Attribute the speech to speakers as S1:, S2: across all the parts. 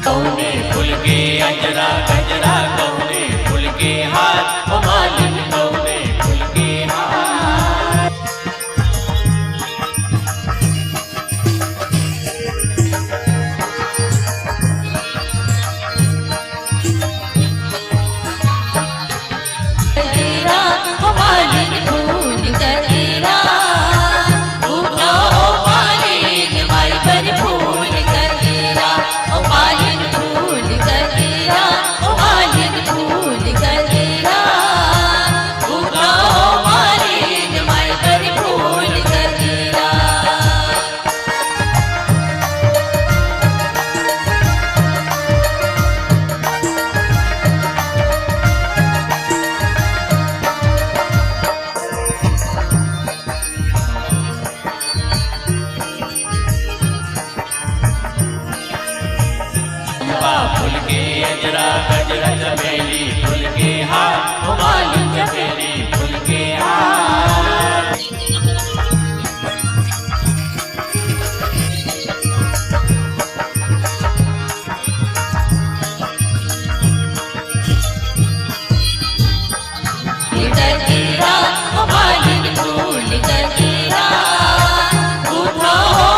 S1: कौने फूल के अजरा गजरा, कौने फूल के हाथ, ओ मालिन कौने फूल के हाथ।
S2: गजरा ओ मालिन फूल गजरा, उठो मालिन माई पर फूल गजरा, ओ मालिन फूल गजरा, ओ मालिन फूल गजरा, उठो मालिन माई पर फूल गजरा।
S1: फूल के अजरा गजरा, चमेली फूल के हार, ओ मालिन चमेली फूल के हार।
S2: गजरा ओ मालिन फूल गजरा, उठो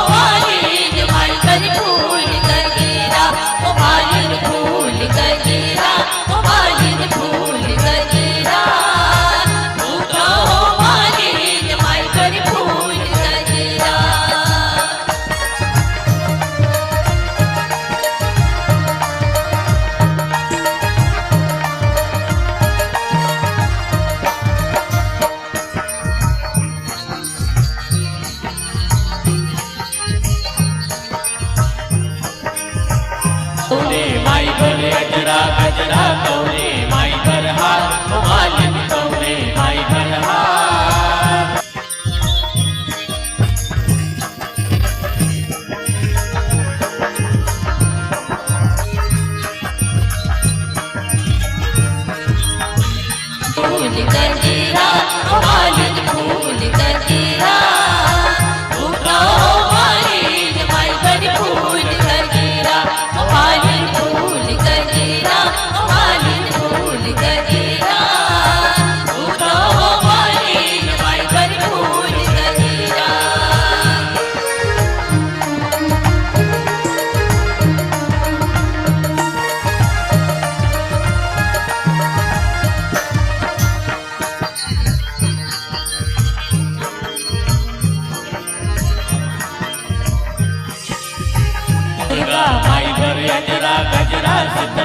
S2: मालिन माई पर फूल गजरा, ओ मालिन फूल गजरा, ओ मालिन फूल गजरा, उठो मालिन माई पर फूल गजरा।
S1: कौने माई पर अजरा गजरा, कौने माई पर हार, ओ मालिन कौने माई पर हार।
S2: फूल गजरा ओ मालिन फूल गजरा, उठो मालिन माई पर फूल गजरा, ओ मालिन फूल गजरा, ओ मालिन फूल गजरा, उठो मालिन माई पर फूल गजरा।
S1: दुर्गा माई पर अजरा गजरा, सिद्ध